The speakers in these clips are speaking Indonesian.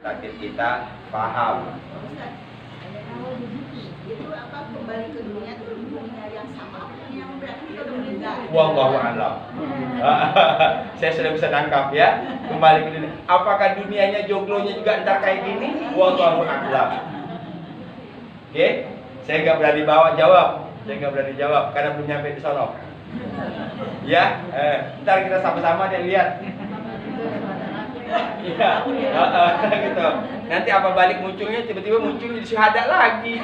sakit kita paham. Itu apa kembali ke dunia itu dunia yang sama yang berarti kita udah meninggal. Wallahu a'lam. Saya sudah bisa nangkap ya. Kembali ke dunia. Apakah dunianya joglonya juga ntar kayak gini? Wallahu a'lam. Oke, saya nggak berani jawab. Saya nggak berani jawab karena belum nyampe di sono. Ya, ntar kita sama-sama deh lihat. Iya, gitu. Nanti apa balik munculnya tiba-tiba muncul di syuhada lagi.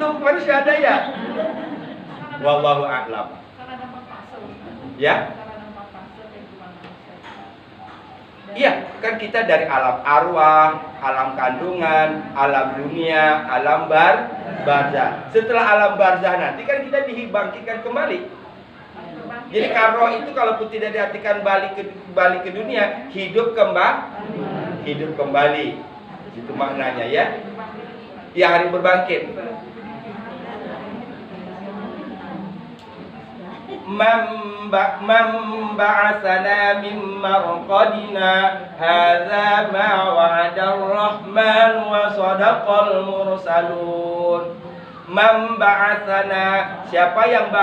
Lu kemarin syuhada ya? Wallahu a'lam. Ya? Iya, kan kita dari alam arwah, alam kandungan, alam dunia, alam barzah. Setelah alam barzah nanti kan kita dibangkitkan kembali. Jadi karroh itu kalaupun tidak diartikan balik ke dunia, hidup kembali. Itu maknanya ya. Ya, hari berbangkit. Man ba'atsana min marqadina hadza ma wa'ada ar-rahman wa sadaqal mursalun. Man ba'atsana, siapa yang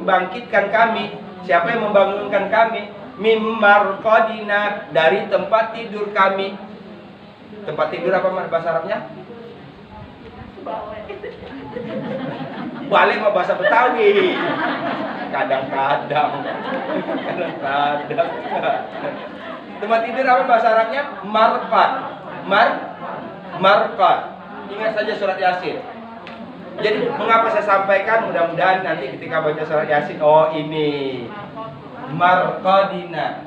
bangkitkan kami, siapa yang membangunkan kami, min marqadina, dari tempat tidur kami. Tempat tidur apa bahasa Arabnya? Balik mah bahasa Betawi. Kadang-kadang. Tempat tidur apa bahasa Arabnya? Marqad. Marqad. Ingat saja surat Yasin. Jadi mengapa saya sampaikan, mudah-mudahan nanti ketika baca surat Yasin, oh ini marqadina.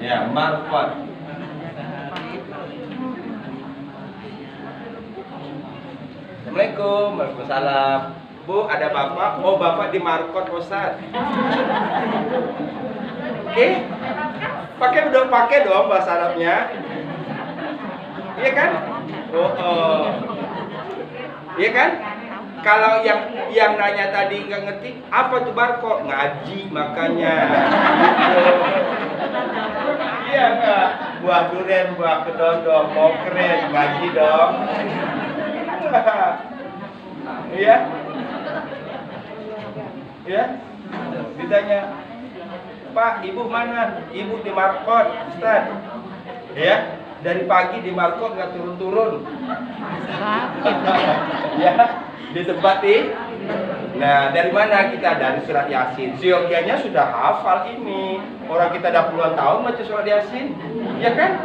Ya, marqad. Assalamualaikum, waalaikumsalam. Bu, ada bapak? Oh, bapak di marqad, Ustaz. Oke. Pakai dong bahasa Arabnya. Iya kan? Iya kan? Kalau yang nanya tadi nggak ngerti, apa tuh barco? Ngaji makanya. Iya nggak? Buah durian, buah kedondong, mau keren, ngaji dong. Iya? Iya? Ditanya, Pak, ibu mana? Ibu di markot, Ustaz. Ya? Dari pagi di markot nggak turun-turun. Ya, di tempat ini. Nah, dari mana kita? Dari surat Yasin. Siogianya sudah hafal ini. Orang kita udah puluhan tahun baca surat Yasin, ya kan?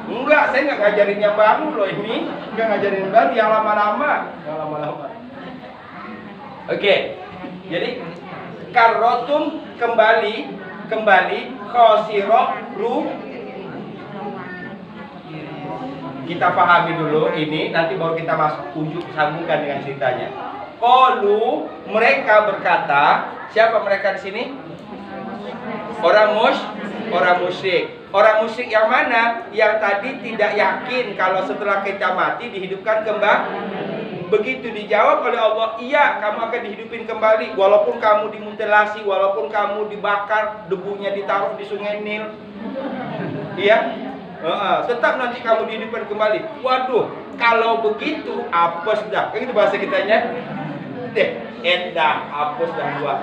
Enggak, saya nggak ngajarin yang baru loh ini. Nggak ngajarin yang baru, yang lama-lama. Oke, jadi karrotum kembali khosiro ruh. Kita pahami dulu ini, nanti baru kita masuk ujuk sambungkan dengan ceritanya. Qalu, mereka berkata, siapa mereka di sini? Orang musyrik. Orang musyrik yang mana? Yang tadi tidak yakin kalau setelah kita mati dihidupkan kembali. Begitu dijawab oleh Allah, iya kamu akan dihidupin kembali. Walaupun kamu dimutilasi, walaupun kamu dibakar, debunya ditaruh di sungai Nil. Iya, tetap nanti kamu dihidupkan kembali. Waduh, kalau begitu apes dah. Kan itu bahasa kitanya. Apes dah gua.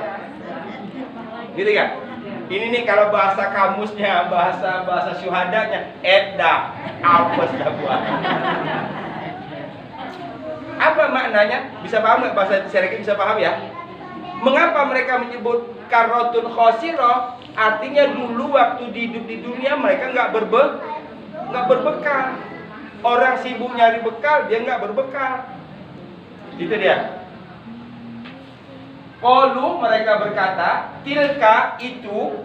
Gitu kan? Ini nih kalau bahasa kamusnya, bahasa syuhadanya, apes dah gua. Apa maknanya? Bisa paham nggak bahasa syarikat? Bisa paham ya? Mengapa mereka menyebut karotun khosiro? Artinya dulu waktu hidup di dunia mereka nggak berbekal. Orang sibuk nyari bekal, dia nggak berbekal. Itu dia. Qalu, mereka berkata, tilka itu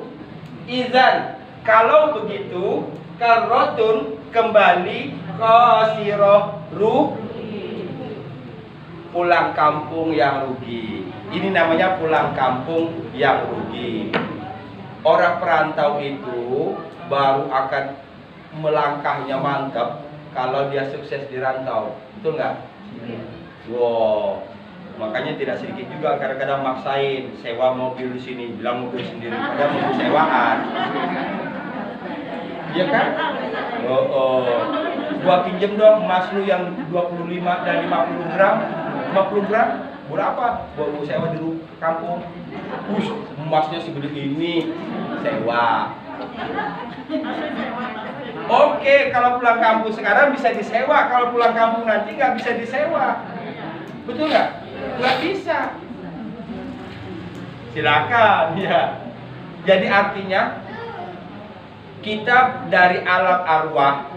izan. Kalau begitu, karotun kembali khosiro ruh. Pulang kampung yang rugi. Ini namanya pulang kampung yang rugi. Orang perantau itu baru akan melangkahnya mantap kalau dia sukses di rantau. Betul nggak? Wow. Makanya tidak sedikit juga kadang-kadang maksain sewa mobil di sini, bilang mobil sendiri, padahal mobil sewaan. Iya kan? Gua pinjem dong emas lu yang 25 dan 50 gram. 50 gram berapa? Gua sewa di kampung. Emasnya segede ini, sewa. Oke, kalau pulang kampung sekarang bisa disewa, kalau pulang kampung nanti nggak bisa disewa. Betul nggak? Nggak bisa. Silakan, ya. Jadi artinya kita dari alam arwah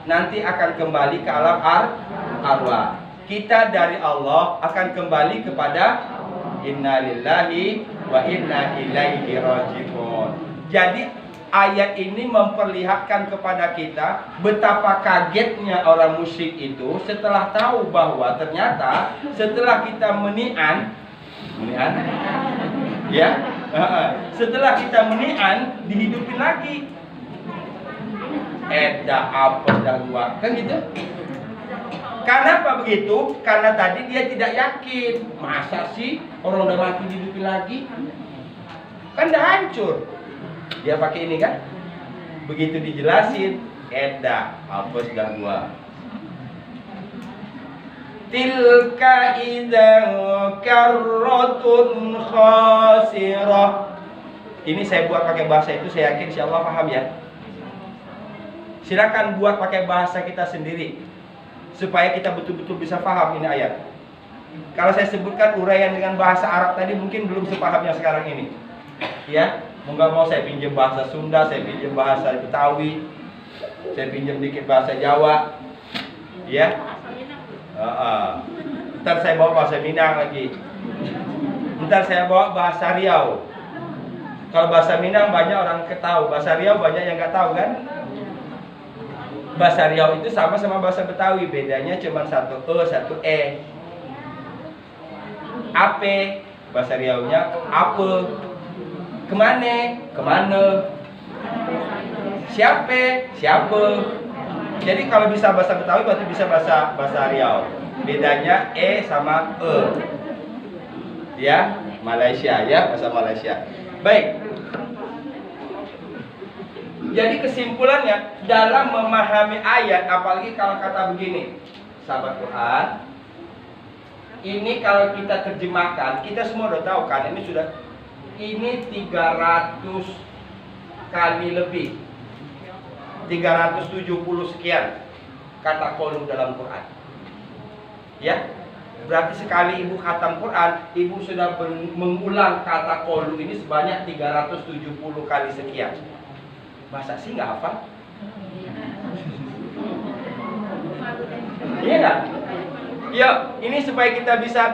nanti akan kembali ke alam arwah. Kita dari Allah akan kembali kepada innalillahi wa inna ilaihi raji'un. Jadi ayat ini memperlihatkan kepada kita betapa kagetnya orang musyrik itu setelah tahu bahwa ternyata setelah kita meni'an ya, setelah kita meni'an dihidupin lagi. Apa dan gua kan gitu. Kenapa begitu? Karena tadi dia tidak yakin. Masa sih orang udah mati dihidupin lagi? Kan udah hancur. Dia pakai ini kan? Begitu dijelasin, apa dan gua. Tilka idzan karratun khasirah. Ini saya buat pakai bahasa itu, saya yakin insyaallah paham ya. Silakan buat pakai bahasa kita sendiri supaya kita betul-betul bisa paham ini ayat. Kalau saya sebutkan uraian dengan bahasa Arab tadi mungkin belum sepaham yang sekarang ini. Ya, mau nggak mau saya pinjam bahasa Sunda, saya pinjam bahasa Betawi, saya pinjam dikit bahasa Jawa. Ya. Ntar saya bawa bahasa Minang lagi. Ntar saya bawa bahasa Riau. Kalau bahasa Minang banyak orang tahu, bahasa Riau banyak yang nggak tahu kan? Bahasa Riau itu sama bahasa Betawi, bedanya cuma satu E, satu E. Ape, bahasa Riaunya apa? Kemana? Kemana? Siapa? Siapa? Jadi kalau bisa bahasa Betawi berarti bisa bahasa Riau. Bedanya E sama E. Ya, Malaysia ya, bahasa Malaysia. Baik. Jadi kesimpulannya dalam memahami ayat, apalagi kalau kata begini, sahabat Quran, ini kalau kita terjemahkan, kita semua udah tahu kan, ini 300 kali lebih, 370 sekian kata qalu dalam Quran. Ya, berarti sekali ibu khatam Quran, ibu sudah mengulang kata qalu ini sebanyak 370 kali sekian. Masa sih nggak hafal? Iya nggak? Ya, ini supaya kita bisa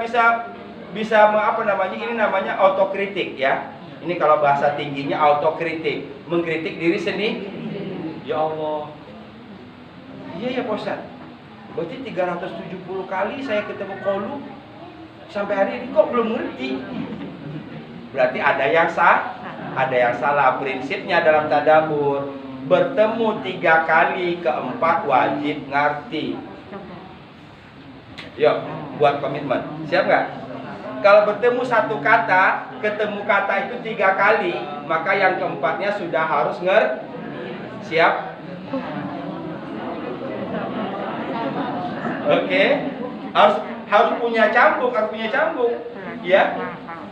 apa namanya? Ini namanya autokritik ya. Ini kalau bahasa tingginya autokritik, mengkritik diri sendiri. Ya Allah. Iya ya Pak Ustaz. Berarti 370 kali saya ketemu qalu sampai hari ini kok belum ngerti. Berarti ada yang salah prinsipnya dalam tadabbur. Bertemu 3 kali, keempat wajib ngerti. Yuk, buat komitmen. Siap nggak? Kalau bertemu satu kata, ketemu kata itu 3 kali, maka yang keempatnya sudah harus ngerti. Siap? Oke. Harus punya cambuk, ya.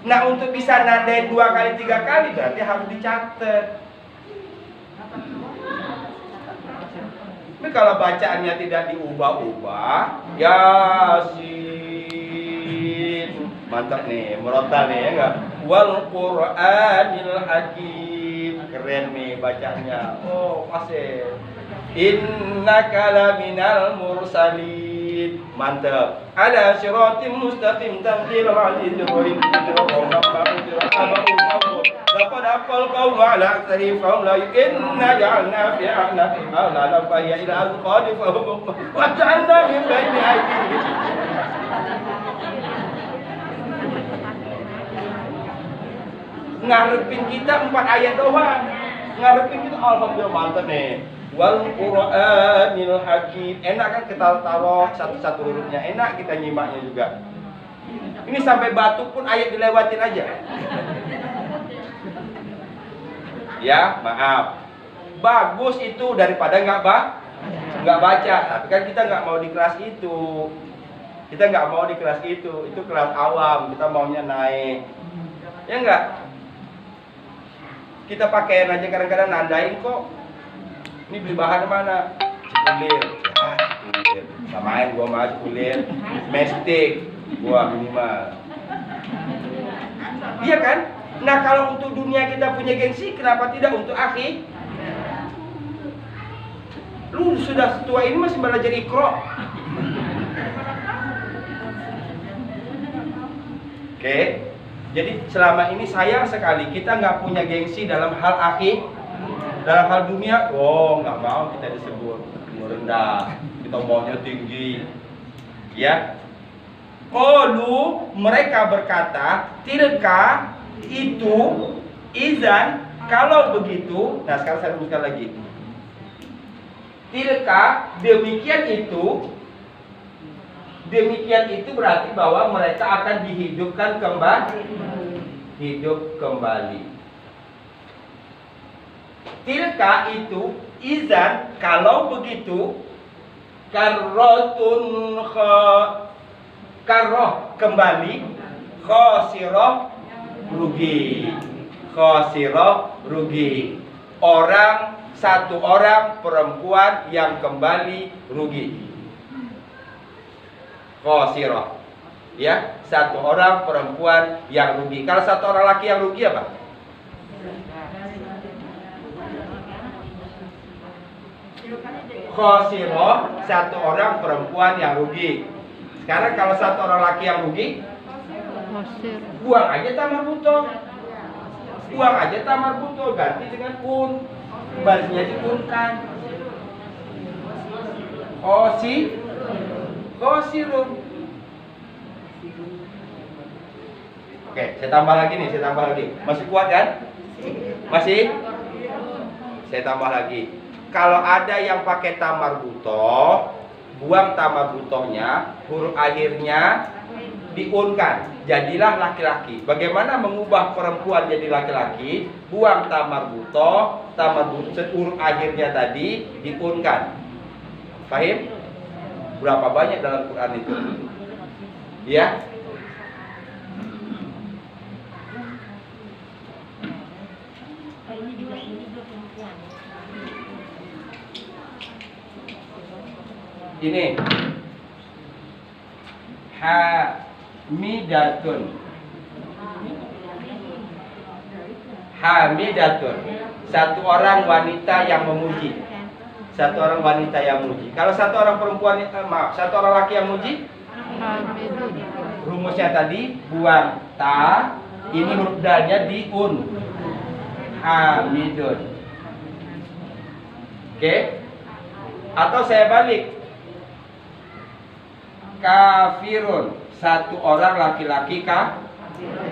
Nah, untuk bisa nandain 2 kali 3 kali berarti harus dicatat. Tapi kalau bacaannya tidak diubah-ubah, Yasin. Mantap nih, merotal nih ya enggak? Wal Qur'anil Hakim. Keren nih bacanya. Oh, masih. Innaka laminal mursalin. Mantap. Ala siratim mustaqim tanzilul azizir rahim. Laqad aqal qawmu ala aktsarihim fahum la inna ja'alna fi a'naqihim aghlalan fa hiya ila al-qadi fahum wa ja'alna min bayni aydihim. Ngarepin kita 4 ayat doang. Ngarepin kita alhamdulillah mantap nih. Wal Qur'anil Hakim. Enak kan kita taruh satu-satu hurufnya, enak kita nyimaknya juga. Ini sampai batuk pun ayat dilewatin aja. Ya, maaf. Bagus itu daripada nggak baca. Tapi kan kita nggak mau di kelas itu. Kita nggak mau di kelas itu. Itu kelas awam. Kita maunya naik. Ya nggak? Kita pakaian aja kadang-kadang nandain kok. Ini beli bahan mana? Cikulir. Ya, cikulir. Gak main gua mah cikulir. Mestik. Gua minimal. Iya kan? Nah kalau untuk dunia kita punya gengsi, kenapa tidak untuk akhi? Lu sudah tua ini masih belajar Iqra. Oke. Jadi selama ini sayang sekali kita nggak punya gengsi dalam hal akhi. Dalam hal dunia, nggak mau kita disebut rendah. Kita maunya tinggi. Ya. Qalu, mereka berkata, tilka itu izan, kalau begitu. Nah sekarang saya rumuskan lagi. Tilka, demikian itu berarti bahwa mereka akan dihidupkan kembali. Hidup kembali. Tilka itu izan, kalau begitu. Karroh kembali, khosirah rugi. Khosirah rugi. Satu orang perempuan yang kembali rugi. Khosirah. Ya, satu orang perempuan yang rugi. Kalau satu orang laki yang rugi apa? Khosirah, satu orang perempuan yang rugi. Sekarang kalau satu orang laki yang rugi, buang aja tamar buto. Buang aja tamar buto, ganti dengan kun. Balasnya dikunkan. Khosirun. Oke, saya tambah lagi nih, Masih kuat kan? Masih? Saya tambah lagi. Kalau ada yang pakai tamar buto, buang tamar butohnya, huruf akhirnya diunkan, jadilah laki-laki. Bagaimana mengubah perempuan jadi laki-laki? Buang tamar buto, huruf akhirnya tadi diunkan. Paham? Berapa banyak dalam Quran itu? Ya. Ini Hamidatun, satu orang wanita yang memuji. Satu orang wanita yang memuji. Kalau satu orang perempuan, satu orang laki yang memuji, rumusnya tadi buang ta, ini huruf dalnya diun. Hamidun. Oke? Atau saya balik. Kafirun, satu orang laki-laki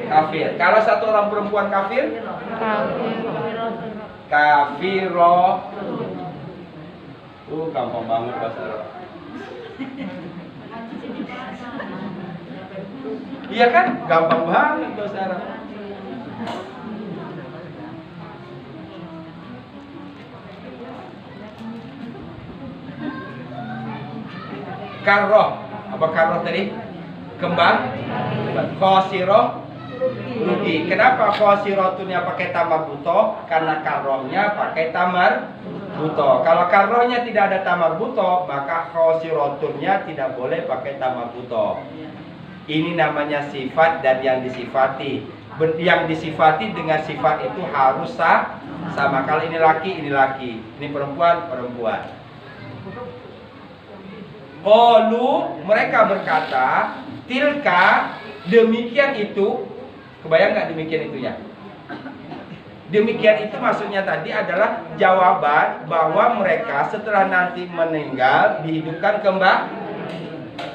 kafir. Kalau satu orang perempuan kafir, kafiro. Gampang banget bahasa Arab. Iya kan? Gampang banget bahasa Arab. Karroh. Apa karroh tadi? Kembang. Khosiroh rugi. Kenapa khosirotunya pakai tamar buto? Karena karrohnya pakai tamar buto. Kalau karrohnya tidak ada tamar buto, maka khosirotunya tidak boleh pakai tamar buto. Ini namanya sifat dan yang disifati. Yang disifati dengan sifat itu harus sama. Kalau ini laki, ini laki. Ini perempuan, perempuan. Qalu, mereka berkata, tilka, demikian itu. Kebayang nggak demikian itunya? Demikian itu maksudnya tadi adalah jawaban bahwa mereka setelah nanti meninggal dihidupkan kembali.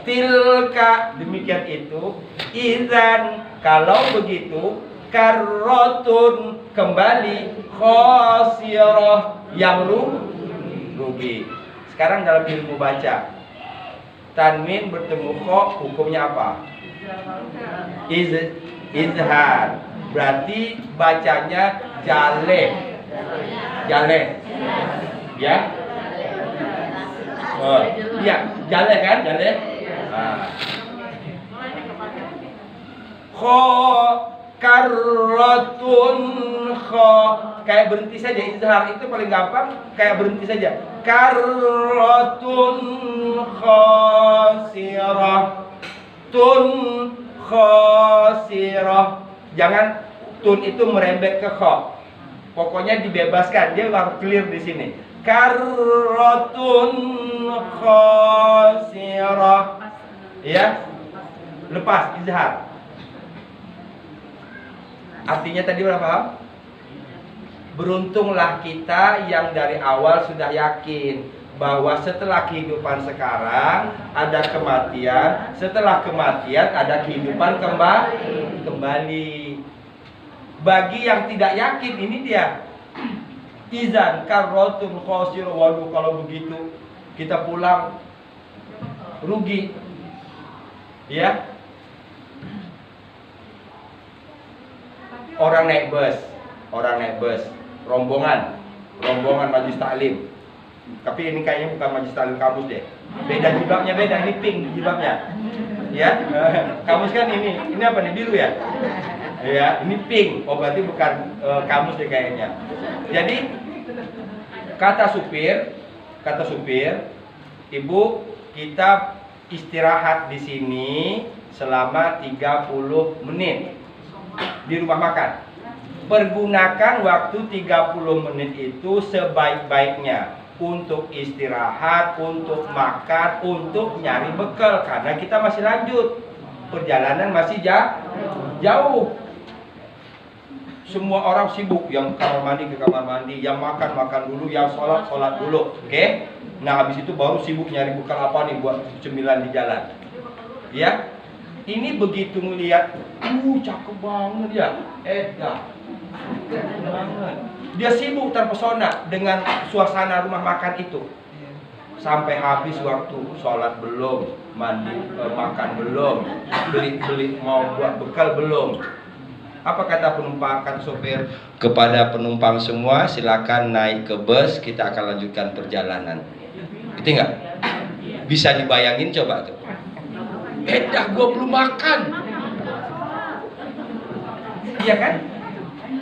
Tilka, demikian itu. Izan, kalau begitu, karrotun, kembali, khosirah, yang rugi. Sekarang dalam ilmu baca, tanwin bertemu kho, hukumnya apa? Izhar. Berarti bacanya jale. Jale. Ya? Oh, iya, jale kan? Jale. Nah. Kho karratun kho, kayak berhenti saja. Izhar itu paling gampang, kayak berhenti saja. Karratun khasirah. Tun khasirah. Jangan tun itu merembet ke kho. Pokoknya dibebaskan, dia harus clear di sini. Karratun khasirah. Ya. Lepas izhar. Artinya tadi berapa? Beruntunglah kita yang dari awal sudah yakin bahwa setelah kehidupan sekarang ada kematian, setelah kematian ada kehidupan kembali. Bagi yang tidak yakin, ini dia. Izan karratun khasir. Waduh, kalau begitu kita pulang rugi. Ya. Orang naik bus, rombongan majelis taklim. Tapi ini kayaknya bukan majelis taklim kampus deh. Beda jilbabnya, beda, ini pink jilbabnya. Ya, kampus kan ini apa nih, biru ya? Ya, ini pink. Oh, berarti bukan kampus deh kayaknya. Jadi kata supir, Ibu, kita istirahat di sini selama 30 menit. Di rumah makan. Pergunakan waktu 30 menit itu sebaik-baiknya untuk istirahat, untuk makan, untuk nyari bekal, karena kita masih lanjut. Perjalanan masih jauh. Semua orang sibuk, yang kamar mandi ke kamar mandi, yang makan dulu, yang sholat dulu. Oke? Nah, habis itu baru sibuk nyari bekal apa nih buat cemilan di jalan. Ya? Ini begitu melihat, cakep banget ya, cakep banget. Dia sibuk terpesona dengan suasana rumah makan itu. Sampai habis waktu, sholat belum, mandi, makan belum, beli mau buat bekal belum. Apa kata penumpang, kata sopir? Kepada penumpang semua, silakan naik ke bus, kita akan lanjutkan perjalanan. Itu enggak? Bisa dibayangin coba tuh. Gua belum makan. Iya kan?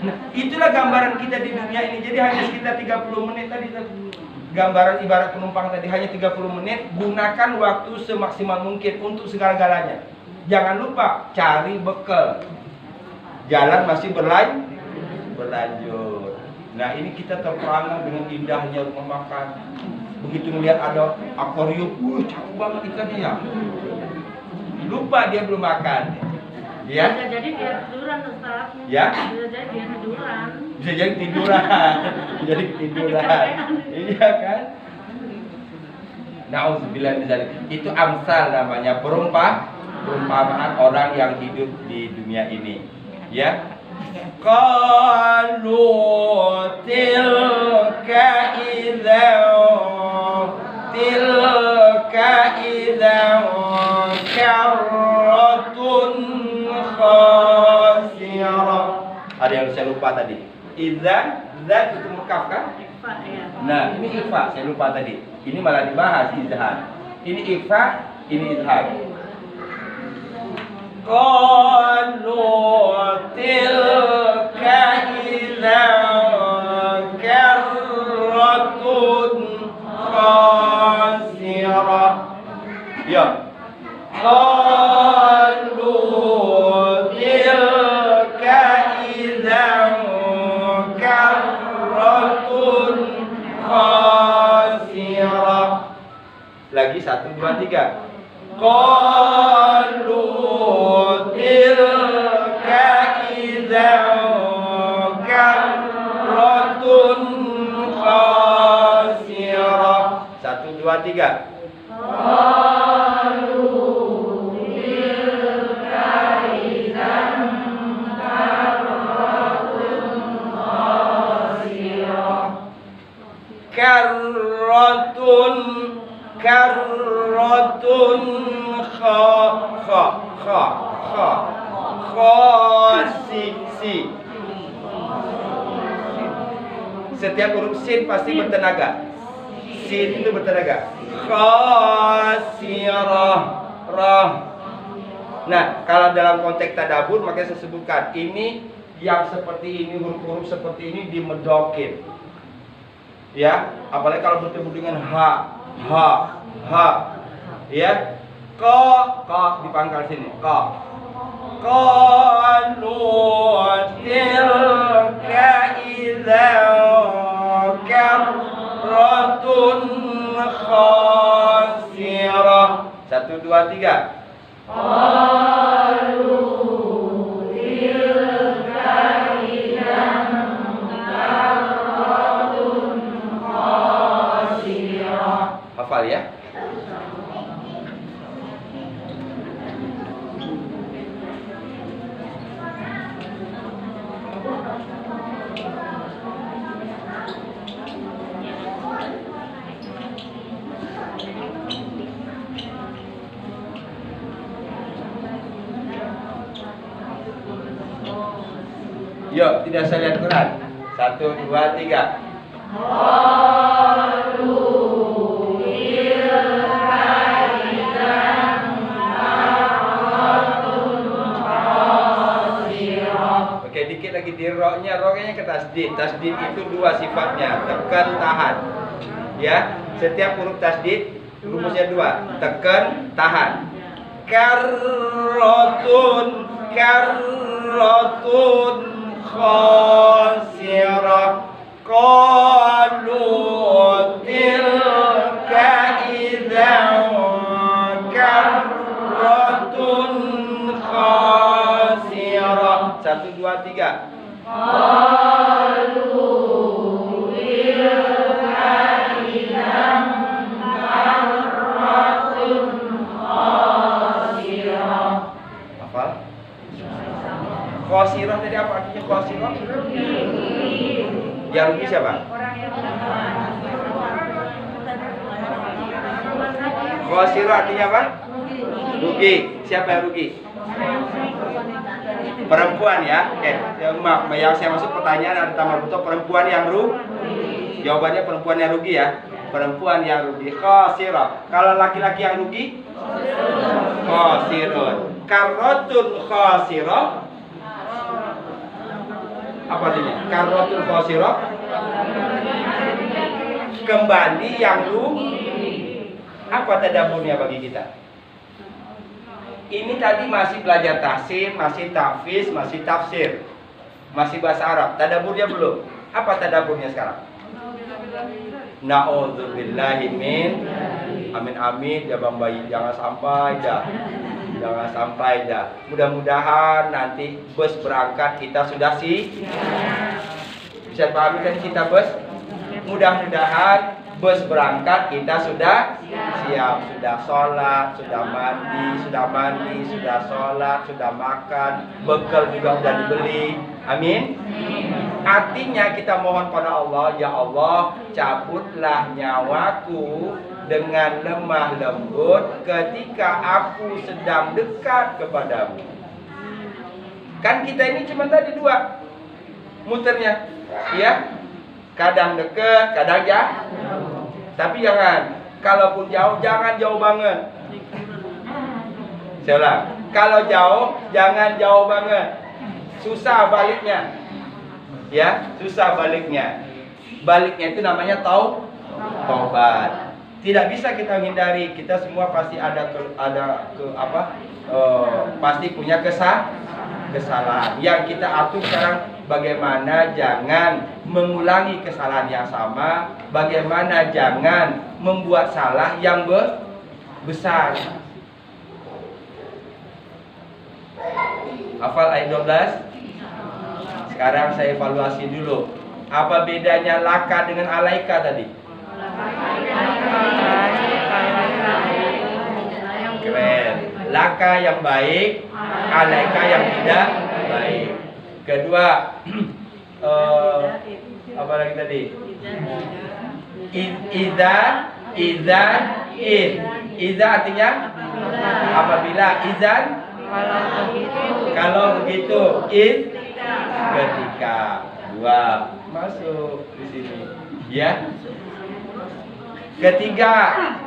Nah, itulah gambaran kita di dunia ini. Jadi hanya sekitar 30 menit tadi. Gambaran ibarat penumpang tadi hanya 30 menit. Gunakan waktu semaksimal mungkin untuk segala-galanya. Jangan lupa cari bekal. Jalan masih berlanjut. Nah, ini kita terperangah dengan indahnya rumah makan. Begitu melihat ada akuarium, cakep banget ikannya ya. Lupa dia belum makan. Ya. Bisa jadi dia tiduran, Ustaz. Ya. Bisa jadi dia tiduran. Bisa jadi tiduran. Jadi tiduran. Iya kan? Nauzubillah min dzalik. Itu amsal namanya, perumpamaan orang yang hidup di dunia ini. Ya. Qalu tilka idza karratun khasirah. Ada yang saya lupa tadi. Idza, zat itu mukaf kan? Nah, ini ikhfa, saya lupa tadi. Ini malah dibahas izhar. Ini ikhfa, ini izhar. Qalu tilka idza karratun khasirah. Ya. Qalu tilka idza karratun khasirah. Lagi 1, 2, 3. Qalu tilka idza karratun khasirah. 1, 2, 3. Qalu tilka idzan karratun khasirah. Karratun kha kha. Khosi si. Setiap huruf sin pasti bertenaga. Sin itu bertenaga. Khasirah rah. Nah, kalau dalam konteks tadabbur maka saya sebutkan ini yang seperti ini, huruf-huruf seperti ini dimedokin. Ya, apalagi kalau bertemu dengan ha. Ya. Ko dipangkal sini. Ko. Qalu tilka idzan karratun khasirah. 1, 2, 3. Qalu tilka idzan karratun khasirah. Hafal ya. Yuk, tidak saya lihat Quran. 1, 2, 3. Qalu tilka idzan karratun khasirah. Oke, dikit lagi di ro-nya. Ro-nya ke tasdid. Tasdid itu dua sifatnya, tekan, tahan. Ya, setiap huruf tasdid rumusnya dua, tekan, tahan. Karratun khasirah. Qalu tilka idzan karratun khasirah. 1, 2, 3. Qalu tilka idzan karratun khasirah. Hafal? Khasirah tadi apa artinya khasirah? Yang rugi siapa? Khasirah artinya apa? Rugi. Siapa yang rugi? Perempuan ya. Maaf, yang saya maksud pertanyaan ada tambah betul perempuan yang rugi. Jawabannya perempuan yang rugi ya. Perempuan yang rugi. Khasirah. Kalau laki-laki yang rugi? Khasirun. Karratun khasirah. Apa artinya? Karratun khasirah. Kembali yang rugi. Apa tadabburnya bagi kita? Ini tadi masih belajar tahsin, masih tahfiz, masih tafsir, masih bahasa Arab. Tadabburnya belum. Apa tadabburnya sekarang? Na'udzubillahi min. Amin amin ya Bang Bayi, jangan sampai dah. Jangan sampai dah. Mudah-mudahan nanti bus berangkat kita sudah bisa pahami kan kita bus? Mudah-mudahan bus berangkat kita sudah siap, sudah sholat, sudah mandi, sudah sholat, sudah makan, bekal juga sudah dibeli. Amin. Artinya kita mohon pada Allah, ya Allah, cabutlah nyawaku dengan lemah lembut ketika aku sedang dekat kepadamu. Kan kita ini cuma tadi dua muternya, ya. Kadang dekat, kadang jauh. Tapi jangan, kalaupun jauh, jangan jauh banget. Saya ulang, kalau jauh, jangan jauh banget. Susah baliknya. Ya, susah baliknya. Baliknya itu namanya taubat. Tidak bisa kita hindari. Kita semua pasti pasti punya kesalahan. Yang kita atur sekarang bagaimana jangan mengulangi kesalahan yang sama, bagaimana jangan membuat salah yang besar. Hafal ayat 12? Sekarang saya evaluasi dulu. Apa bedanya laka dengan alaika tadi? Keren. Laka yang baik, alaika yang tidak baik. Kedua, apa lagi tadi? Iza artinya apabila, izan Kalau begitu, ketika. Dua, masuk di sini. Ya. Ketiga,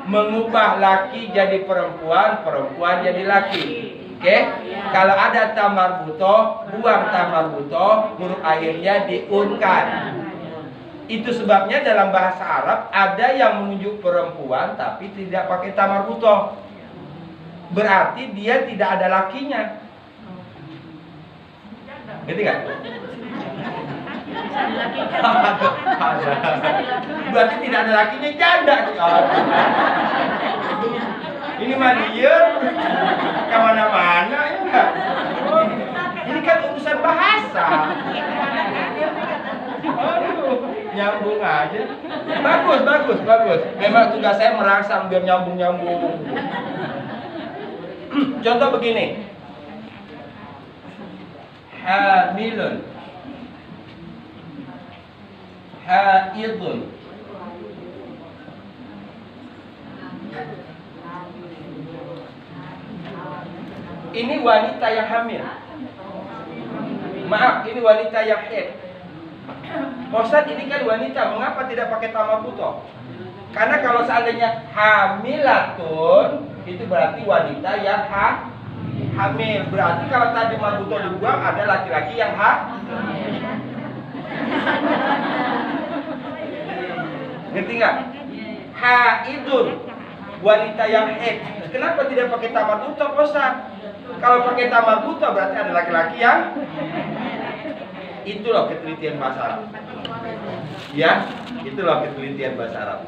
mengubah laki jadi perempuan, perempuan jadi laki. Oke? Kalau ada tamarbuto, buang tamarbuto, huruf akhirnya diunkan. Itu sebabnya dalam bahasa Arab ada yang menunjuk perempuan tapi tidak pakai tamarbuto. Berarti dia tidak ada lakinya. Ngerti nggak? Berarti tidak ada lakinya, janda. Ini mah dia kemana-mana ya enggak? Ini kan urusan bahasa. Aduh, nyambung aja. Bagus. Memang tugas saya merangsang biar nyambung. Contoh begini. Hamilun, haidun. Ini wanita yang hamil. Maaf, ini wanita yang haid. Ustaz, ini kan wanita, mengapa tidak pakai tamarbuto? Karena kalau seandainya hamilatun, itu berarti wanita yang hamil. Berarti kalau tadi marbuto dibuang, ada laki-laki yang ngerti nggak? Haidun, wanita yang haid. Kenapa tidak pakai tamarbuto, Ustaz? Kalau pakai tamarbuto berarti ada laki-laki yang itu loh ketelitian bahasa Arab. Ya, itu loh ketelitian bahasa Arab.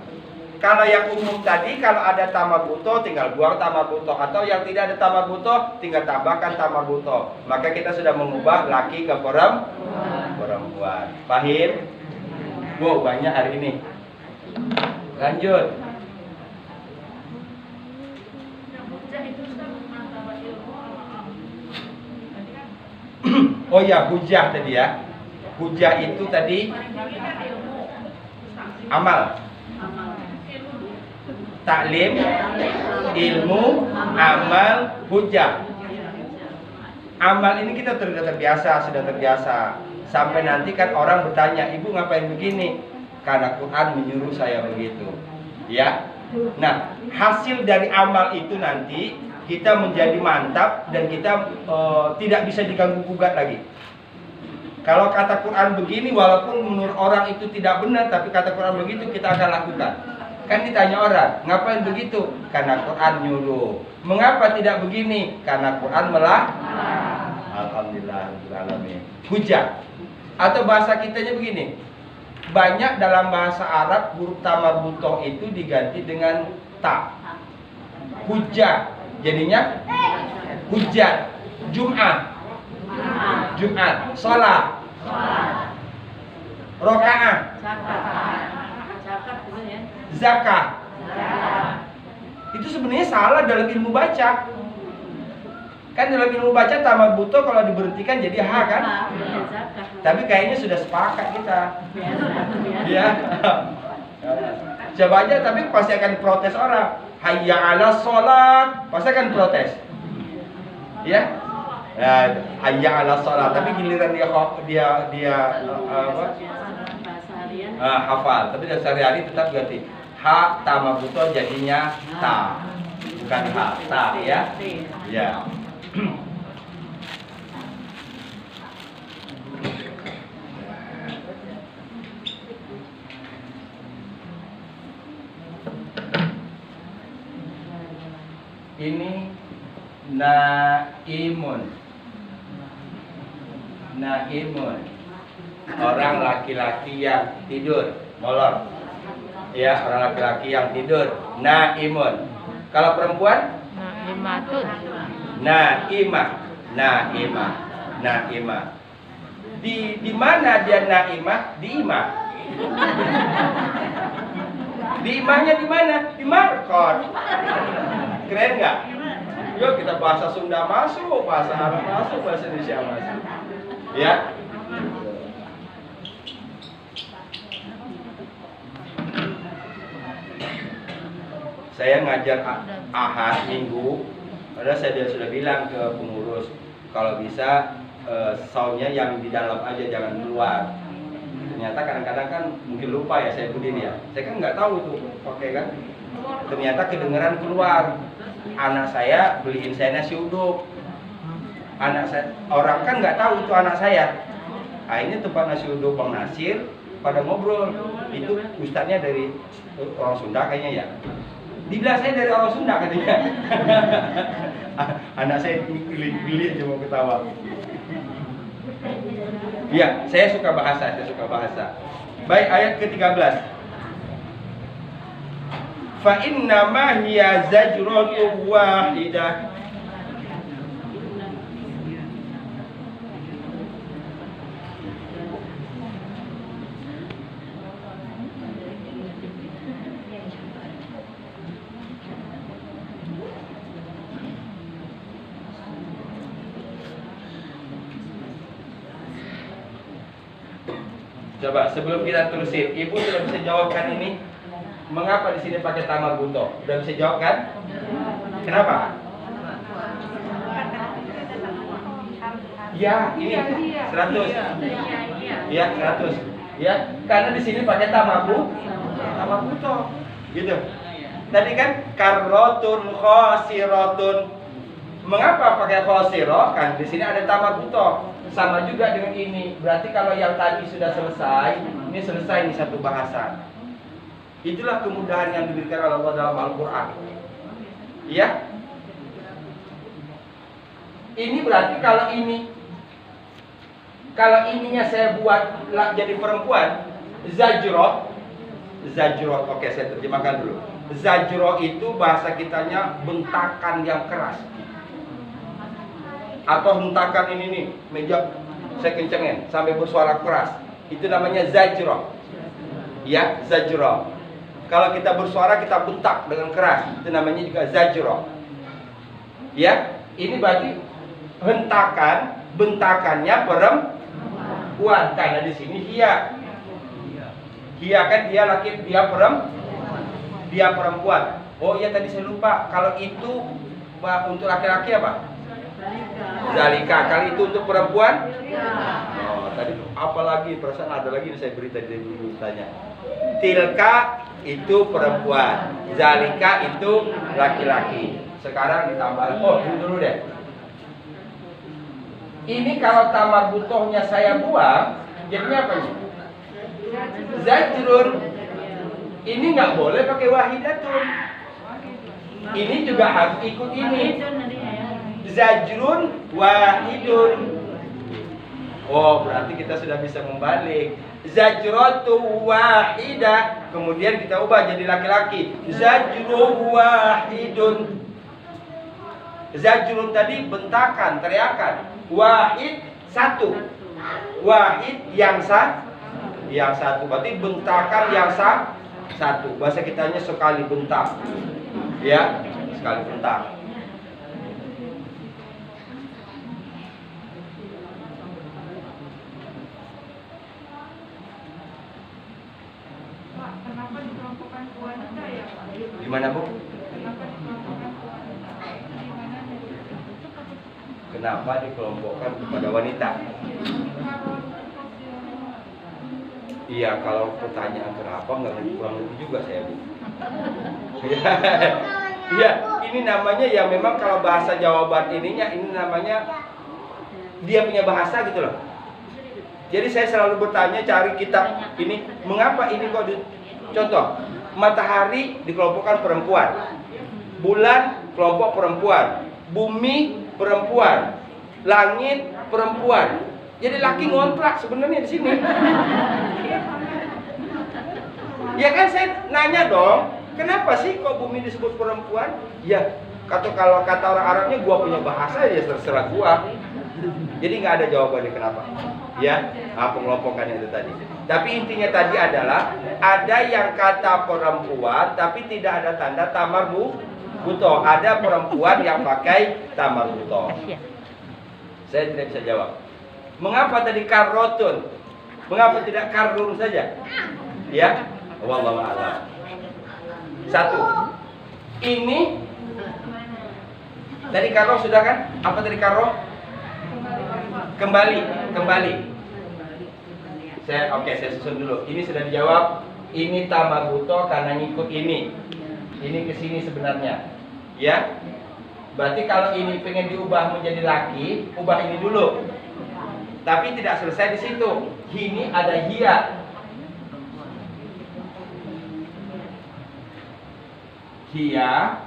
Kalau yang umum tadi, kalau ada tamarbuto tinggal buang tamarbuto, atau yang tidak ada tamarbuto tinggal tambahkan tamarbuto. Maka kita sudah mengubah laki ke perempuan. Paham? Wow, banyak hari ini. Lanjut. Oh ya, hujah tadi ya. Hujah itu tadi amal. Taklim, ilmu, amal, hujah. Amal ini kita sudah terbiasa. Sampai nanti kan orang bertanya, ibu ngapain begini? Karena Quran menyuruh saya begitu. Ya. Nah, hasil dari amal itu nanti kita menjadi mantap dan kita tidak bisa diganggu gugat lagi. Kalau kata Quran begini, walaupun menurut orang itu tidak benar, tapi kata Quran begitu kita akan lakukan. Kan ditanya orang, ngapain begitu? Karena Quran nyuruh. Mengapa tidak begini? Karena Quran Alhamdulillahirrahmanirrahim. Hujah. Atau bahasa kitanya begini. Banyak dalam bahasa Arab huruf tamarbuto itu diganti dengan ta. Hujah. Jadinya hujat. Jum'ah. Sholat. Rokaah. Zakat. Itu sebenarnya salah dalam ilmu baca. Kan dalam ilmu baca tamarbuto kalau diberhentikan jadi ha kan? Tapi kayaknya sudah sepakat kita. Ya. Coba aja, tapi pasti akan diprotes orang. Hayya 'ala sholat, pasti akan protes. Ya. Hayya 'ala sholat, tapi giliran dia hafal, tapi dari sehari-hari tetap ganti ha tamarbuto jadinya ta, bukan ha, ta ya. Ya. Ini naimun. Orang laki-laki yang tidur, molor. Ya, orang laki-laki yang tidur, naimun. Kalau perempuan? Naimah. Di mana dia naimah? Di imah. Di imahnya di mana? Di markot. Keren nggak? Yuk kita bahasa Sunda masuk, bahasa Arab masuk, bahasa Indonesia masuk. Ya. Saya ngajar Ahad Minggu, Padahal saya sudah bilang ke pengurus, kalau bisa soundnya yang di dalam aja, jangan keluar. Ternyata kadang-kadang kan mungkin lupa ya saya Budin ya. Saya kan nggak tahu tuh pakai kan. Ternyata kedengeran keluar. Anak saya beliin saya nasi uduk. Anak saya, orang kan nggak tahu itu anak saya. Akhirnya tempat nasi uduk Bang Nasir pada ngobrol. Itu ustadznya dari orang Sunda kayaknya ya. Dibilang saya dari orang Sunda katanya. Anak saya geli cuma ketawa. Ya, saya suka bahasa. Baik, ayat ke-13. Fa inna ma hiya zajratun wahidah. Coba sebelum kita terusin, Ibu sudah bisa jawabkan ini? Mengapa di sini pakai tamar buto? Sudah bisa jawab kan? Kenapa? Ya, ini 100. Ya, 100. Ya, karena di sini pakai tamar buto. Gitu. Tadi kan karrotun khosiratun. Mengapa pakai khosiro? Kan di sini ada tamar buto. Sama juga dengan ini. Berarti kalau yang tadi sudah selesai, ini selesai nih satu bahasan. Itulah kemudahan yang diberikan oleh Allah dalam Al-Quran. Iya? Ini berarti kalau ininya saya buat jadi perempuan, zajro. Oke, saya terjemahkan dulu. Zajro itu bahasa kitanya bentakan yang keras. Atau hentakan ini nih, meja saya kencengin sampai bersuara keras. Itu namanya zajro. Ya, zajro. Kalau kita bersuara kita bentak dengan keras, itu namanya juga zajro. Ya, ini berarti hentakan, bentakannya perempuan karena di sini hiya. Hiya kan dia laki, dia perempuan. Oh iya tadi saya lupa. Kalau itu untuk laki-laki apa? Zalika. Kali itu untuk perempuan? Oh, tadi apa lagi? Perasaan ada lagi yang saya beri tadi dulu tanya. Tilka itu perempuan, zalika itu laki-laki. Sekarang ditambah. Oh, dulu deh. Ini kalau tamar butohnya saya buang, jadinya apa ini? Zajrun. Ini nggak boleh pakai wahidatun. Ini juga harus ikut ini. Zajrun wahidun. Oh, berarti kita sudah bisa membalik. Zajratu wahidah. Kemudian kita ubah jadi laki-laki. Zajru wahidun. Zajrun tadi bentakan, teriakan. Wahid satu. Wahid yang satu. Berarti bentakan yang satu. Bahasa kitanya sekali bentak. Ya, sekali bentak. Kenapa dikelompokkan ke wanita ya, Pak? Gimana, Bu? Kenapa dikelompokkan ke wanita? Gimana? Kenapa dikelompokkan kepada wanita? Iya, kalau pertanyaan kenapa nggak kurang lebih juga saya, Bu. Iya, ini namanya ya memang kalau bahasa jawaban ininya ini namanya dia punya bahasa gitu loh. Jadi saya selalu bertanya cari kitab ini mengapa ini kok contoh matahari dikelompokkan perempuan, bulan kelompok perempuan, bumi perempuan, langit perempuan. Jadi laki ngontrak sebenarnya di sini. Ya kan saya nanya dong, kenapa sih kok bumi disebut perempuan? Ya, kalau kata orang Arabnya gua punya bahasa ya terserah gua. Jadi nggak ada jawabannya kenapa. Ya, pengelompokannya itu tadi. Tapi intinya tadi adalah ada yang kata perempuan tapi tidak ada tanda tamar buto. Ada perempuan yang pakai tamar buto. Saya tidak bisa jawab. Mengapa tadi karrotun? Mengapa tidak karrun saja? Ya, wallahu a'lam. Satu. Ini Tadi karroh sudah kan? Apa tadi karroh? Kembali. Kembali. Saya susun dulu. Ini sudah dijawab. Ini tamaguto karena ngikut ini. Ini ke sini sebenarnya. Ya. Berarti kalau ini pengen diubah menjadi laki, ubah ini dulu. Tapi tidak selesai di situ. Ini ada hiya. Hiya.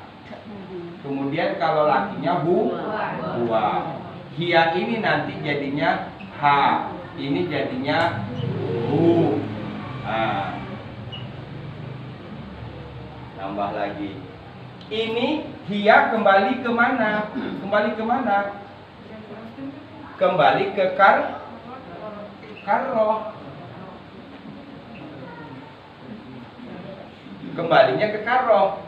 Kemudian kalau lakinya huwa. Hiya ini nanti jadinya ha. Ini jadinya hu. Nah. Tambah lagi. Ini hiya kembali kemana? Kembali kemana? Kembali ke karroh. Kembalinya ke karroh.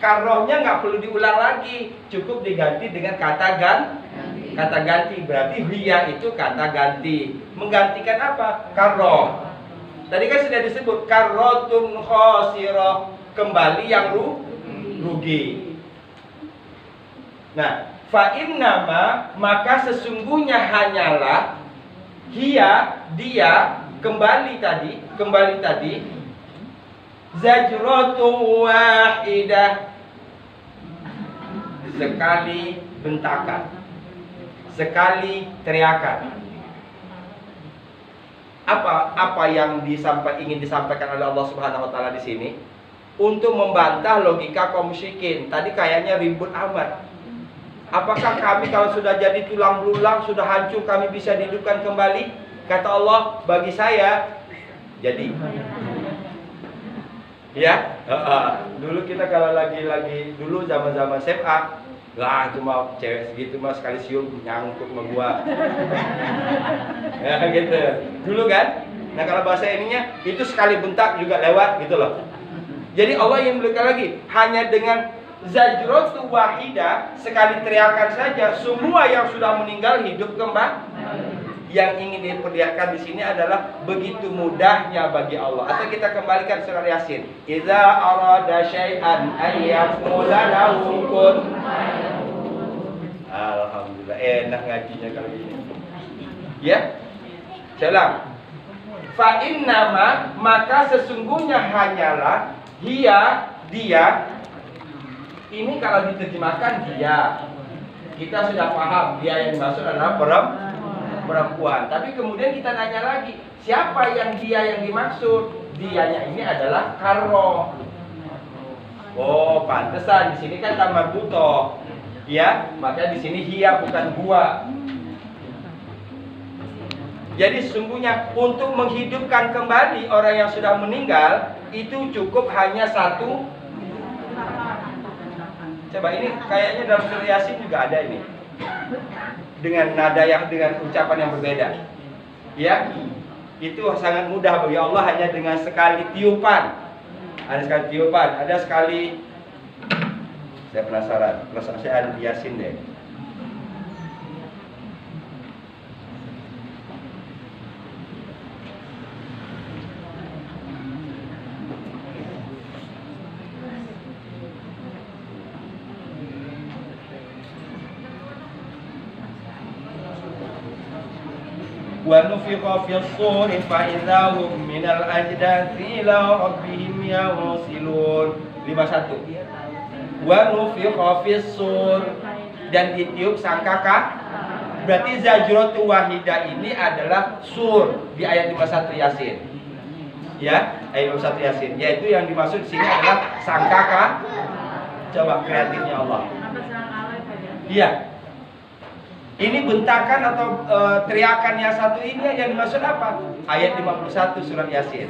Karrohnya nggak perlu diulang lagi, cukup diganti dengan kata ganti. Berarti hiya itu kata ganti. Menggantikan apa? Karroh. Tadi kan sudah disebut karrotun khosirah, kembali yang rugi. Nah, fa'innama maka sesungguhnya hanyalah hiya dia kembali tadi zajratun wahidah, sekali bentakan, sekali teriakan. Apa yang ingin disampaikan oleh Allah Subhanahu wa taala di sini? Untuk membantah logika kaum musyrikin. Tadi kayaknya ribut amat. Apakah kami kalau sudah jadi tulang belulang, sudah hancur, kami bisa dihidupkan kembali? Kata Allah, bagi saya jadi. Ya, dulu kita kalau lagi dulu zaman SMA, lah cuma cewek segitu mah sekali siul nyangkut sama gua. Ya gitu. Dulu kan. Nah kalau bahasa ininya itu sekali bentak juga lewat gitu loh. Jadi Allah yang memberikan lagi hanya dengan zajratu wahidah, sekali teriakan saja semua yang sudah meninggal hidup kembali. Yang ingin diperlihatkan di sini adalah begitu mudahnya bagi Allah. Atau kita kembalikan surat Yasin. Idza arada syai'an ayyaqula lahu kun. Alhamdulillah enak ngajinya kalau ini. Ya. Salam. Fa innama maka sesungguhnya hanyalah hiya dia. Ini kalau diterjemahkan dia. Kita sudah paham dia yang dimaksud adalah perempuan. Tapi kemudian kita nanya lagi, siapa yang dia yang dimaksud? Dianya ini adalah karroh. Oh, pantesan di sini kan tamar buto. Ya, maka di sini hiya bukan gua. Jadi sesungguhnya untuk menghidupkan kembali orang yang sudah meninggal itu cukup hanya satu. Coba ini kayaknya dalam surah Yasin juga ada ini. Dengan nada dengan ucapan yang berbeda. Ya. Itu sangat mudah bagi Allah hanya dengan sekali tiupan. Ada sekali tiupan, ada sekali. Saya penasaran, perasaan saya ada di Yasin deh. وَنُفِخَ فِي الصُّورِ فَإِذَا هُمْ مِنَ الْأَجْدَاثِ إِلَى رَبِّهِمْ يَنْسِلُونَ 51. وَنُفِخَ فِي الصُّورِ dan ditiup sangkakala. Berarti zajratu wahidah ini adalah sur di ayat 51 Yasin. Ya, ayat 51 Yasin. Yaitu yang dimaksud di sini adalah sangkakala. Coba kreatifnya Allah. Iya. Ini bentakan atau teriakan yang satu ini yang dimaksud apa? Ayat 51 surat Yasin.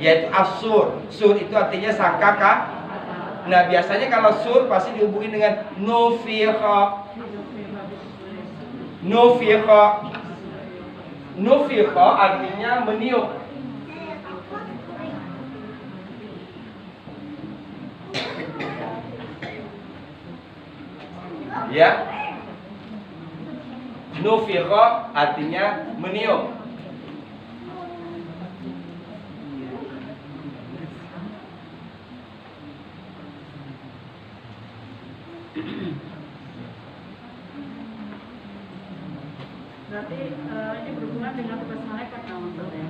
Yaitu as-sur. Sur itu artinya sangkakala. Nah, biasanya kalau sur pasti dihubungi dengan nufikha. Nufikha. Nufikha artinya meniup. Ya. Nufikha artinya meniup. berarti ini berhubungan dengan tugas malaikat nah maksudnya.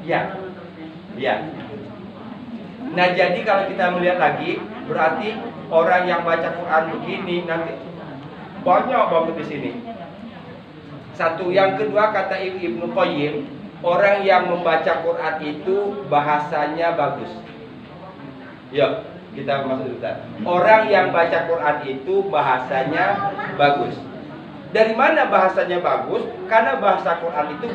Ya. Ya. Nah, jadi kalau kita melihat lagi, berarti orang yang baca Quran begini nanti banyak banget di sini. Satu, yang kedua kata Ibnu Qayyim, orang yang membaca Quran itu bahasanya bagus. Yuk, kita masuk dulu. Orang yang baca Quran itu bahasanya bagus. Dari mana bahasanya bagus? Karena bahasa Quran itu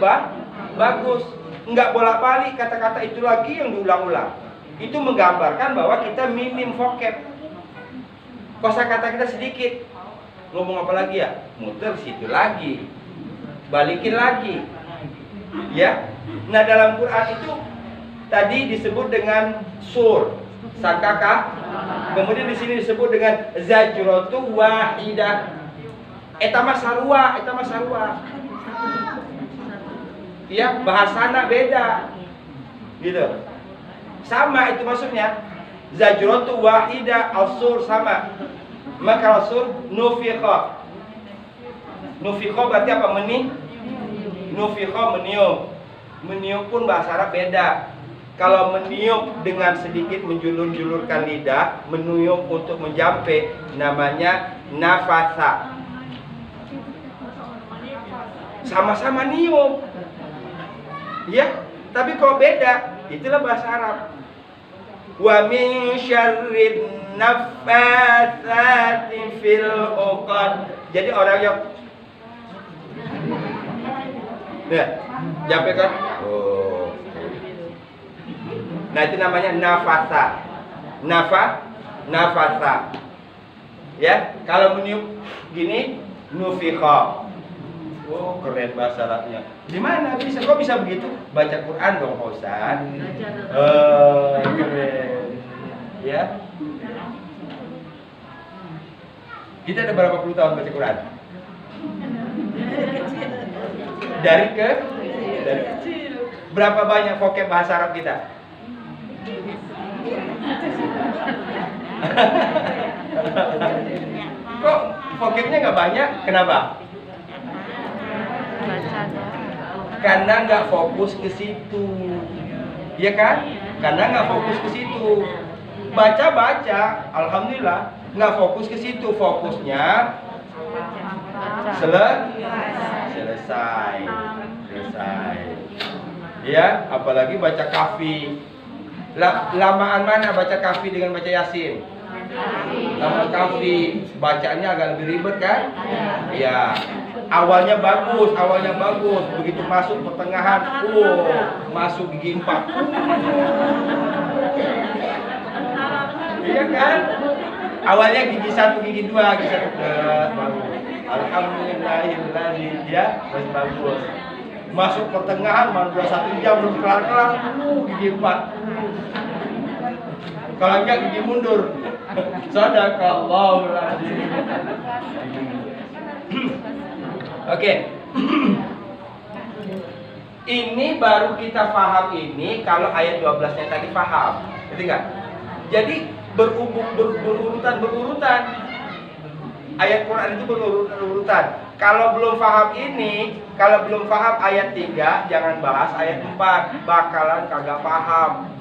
bagus. Enggak bolak-balik kata-kata itu lagi yang diulang-ulang. Itu menggambarkan bahwa kita minim vocab. Kosakata kita sedikit. Ngomong apa lagi ya? Muter situ lagi. Balikin lagi. Ya. Nah, dalam Quran itu tadi disebut dengan sur, sakaka. Kemudian di sini disebut dengan zajratu wahidah. Etama sarwa. Ya, bahasana beda. Gitu. Sama itu maksudnya. Zajratu wahidah, al-sur sama. Maka al-sur nufiqah. Nufiqah berarti apa? Nufiqah meniup. Meniup pun bahasa Arab beda. Kalau meniup dengan sedikit menjulur-julurkan lidah, meniup untuk menjampe, namanya nafasa. Sama-sama niup. Ya, tapi kalau beda, itulah bahasa Arab. Wa min syarrin naffatsati fil 'uqad. Jadi orang yang jampe kan? Oh. Nah, itu namanya nafasa. Nafasa. Ya, kalau meniup gini nufiqah. Oh, keren bahasa Arabnya. Di mana bisa? Kok bisa begitu? Baca Quran dong, Ustaz. Keren. Ya. Kita ada berapa puluh tahun baca Quran? Dari kecil. Berapa banyak vocab bahasa Arab kita? Kok vocabnya nggak banyak? Kenapa? Karena nggak fokus ke situ, ya kan? Karena nggak fokus ke situ. Baca, alhamdulillah, nggak fokus ke situ. Fokusnya selesai. Ya, apalagi baca kafi. Lamaan mana baca kafi dengan baca yasin? Lama kafi, bacaannya agak lebih ribet kan? Ya. Awalnya bagus, begitu masuk pertengahan, masuk gigi 4. Iya kan? Awalnya gigi 1, gigi 2, gigi 1 baru. Alhamdulillahilladzi ya, bagus. Masuk pertengahan, baru 1 jam belum kelar-kelar, gigi 4. Kalau enggak gigi mundur. Sadaqallahul azim. Oke. Ini baru kita paham ini kalau ayat 12-nya tadi paham. Ngerti enggak? Jadi berurutan. Ayat Quran itu berurutan. Kalau belum paham ini, kalau belum paham ayat 3, jangan bahas ayat 4. Bakalan kagak paham.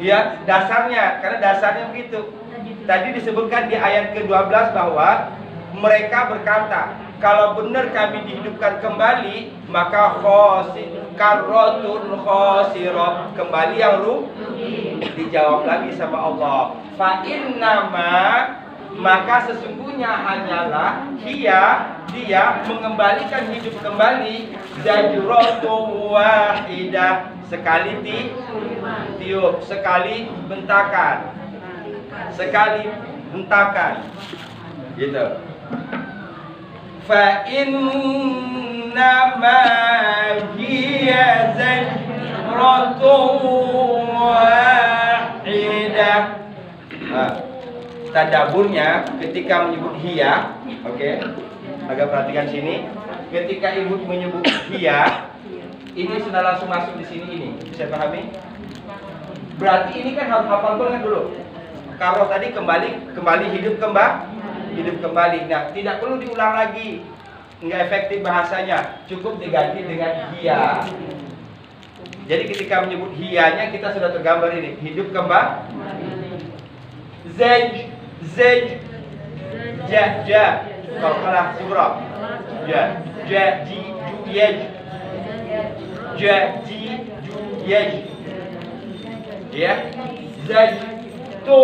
Ya, dasarnya, karena dasarnya begitu. Tadi disebutkan di ayat ke-12 bahwa mereka berkata, kalau benar kami dihidupkan kembali, maka karotun khosirah, kembali yang rugi. Dijawab lagi sama Allah, fa innama, maka sesungguhnya hanyalah dia mengembalikan hidup kembali zajratun wahidah, sekali tiup, sekali bentakan, gitu. Fa innama hiya zajratun wahidah. Tadaburnya ketika menyebut hiya, oke, agak perhatikan sini. Ketika ibu menyebut hiya, ini sudah langsung masuk di sini ini. Bisa pahami? Berarti ini kan harus hafal banget dulu. Kalau tadi kembali hidup kembali. Nah, tidak perlu diulang lagi. nggak efektif bahasanya, cukup diganti dengan hiya. Jadi ketika menyebut hiyanya kita sudah tergambar ini, hidup kembali. Zaj, ja, qalqalah sughra. Ja, ji, ju, yaj. Ja, ji, ju, yaj. Ya, zaj, tu,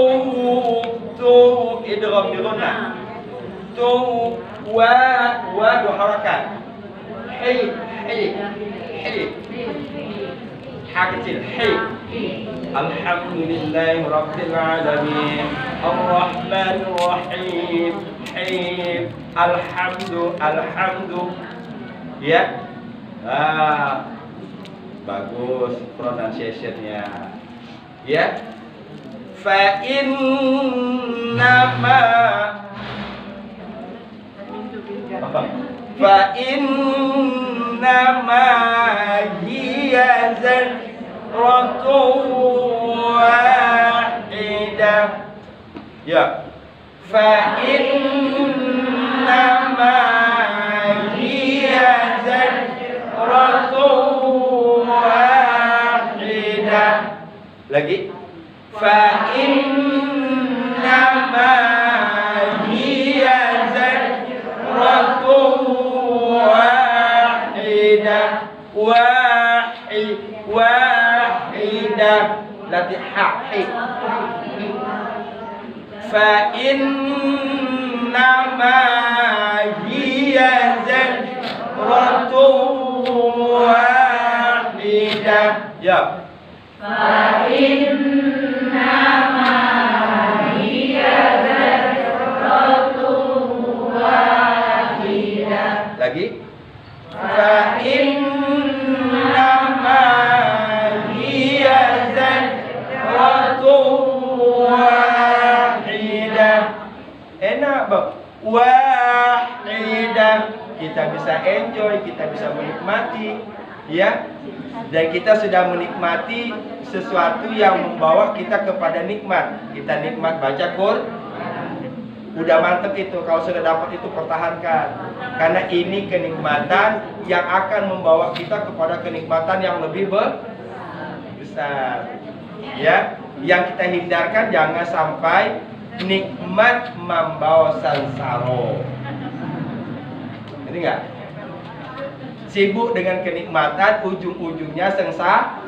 idgham di ghunnah. Tu, wa dua harakat. Hi. Ha kecil, hi. Alhamdulillahi rabbil alamin. Ar-Rahmanir Rahim. Alhamdu. Ya. Bagus pronunciation-nya. Ya. Fa innama hiya zajratun wahidah. Ya. Fa innama hiya zajratun wahidah. Lagi. Fa innama hiya zajratun wahidah. Latih hi. Fa innama hiya zajratun wahidah. Ya. Fa innama hiya zajratun wahidah. Lagi. Fa innama hiya zajratun wahidah. Enak, Bang. Wahidah. Kita bisa enjoy, kita bisa menikmati, ya. Dan kita sudah menikmati sesuatu yang membawa kita kepada nikmat. Kita nikmat baca Quran. Udah mantep itu. Kalau sudah dapat itu pertahankan. Karena ini kenikmatan yang akan membawa kita kepada kenikmatan yang lebih besar. Ya, yang kita hindarkan jangan sampai nikmat membawa sansaro. Ini enggak? Sibuk dengan kenikmatan, ujung-ujungnya sengsara.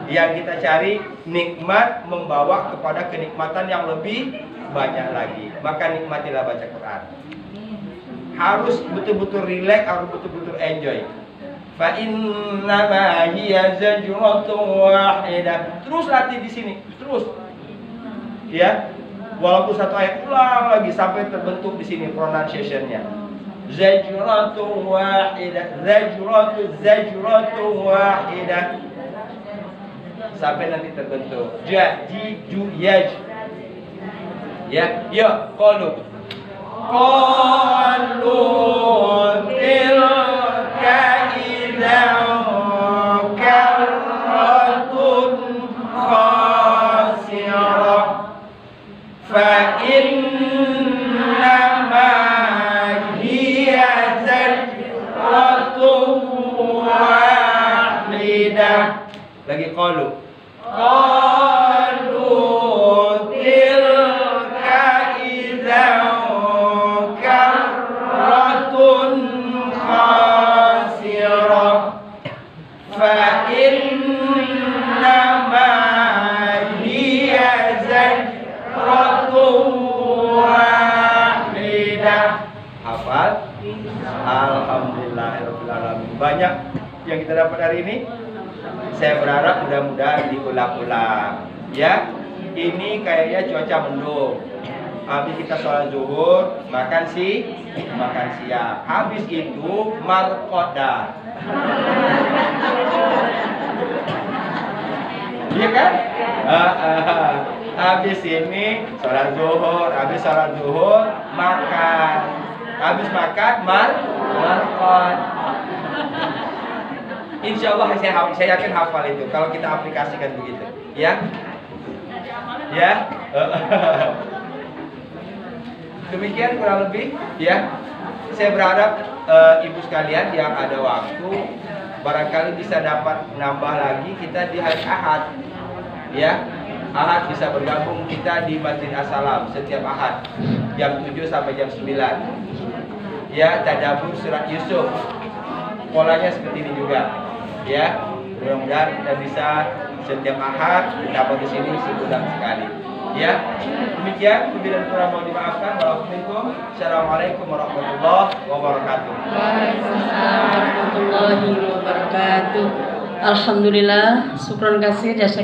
Yang kita cari nikmat membawa kepada kenikmatan yang lebih banyak lagi. Maka nikmatilah baca Quran. Harus betul-betul relax, harus betul-betul enjoy. Fa innama hiya zajratun wahidah. Terus latih di sini, terus. Ya. Walaupun satu ayat ulang lagi sampai terbentuk di sini pronunciation-nya. Zajratun wahidah, zajratun wahidah. Sampai nanti terbentuk. Ja, ji, ju, yaj. Ya, ya, qalu tilka idzan karratun khasirah. Fa innama hiya zajratun wahidah. Lagi qalu tilka idzan karratun khasirah. Fa innama hiya zajratun wahidah. Hafal? Alhamdulillahirabbil alamin. Banyak yang kita dapat hari ini. Saya berharap mudah-mudahan diulang-ulang. Ya, ini kayaknya cuaca mendung. Habis kita sholat zuhur, makan siang. Habis itu marqadah. Iya kan? Habis ini sholat zuhur, makan. Habis makan marqad. Insya Allah saya yakin hafal itu kalau kita aplikasikan begitu, ya. Ya. Demikian kurang lebih, ya. Saya berharap ibu sekalian yang ada waktu, barangkali bisa dapat nambah lagi kita di hari Ahad, ya. Ahad bisa bergabung kita di Masjid As-Salam setiap Ahad jam 7 sampai jam 9. Ya, tadabbur surat Yusuf. Polanya seperti ini juga. Ya, mudah-mudahan kita bisa setiap Ahad dapat di sini sebulan sekali. Ya, demikian bila kurang mau dimaafkan. Assalamualaikum warahmatullahi wabarakatuh. Waalaikumsalam warahmatullahi wabarakatuh. Alhamdulillah, syukron kasih jasa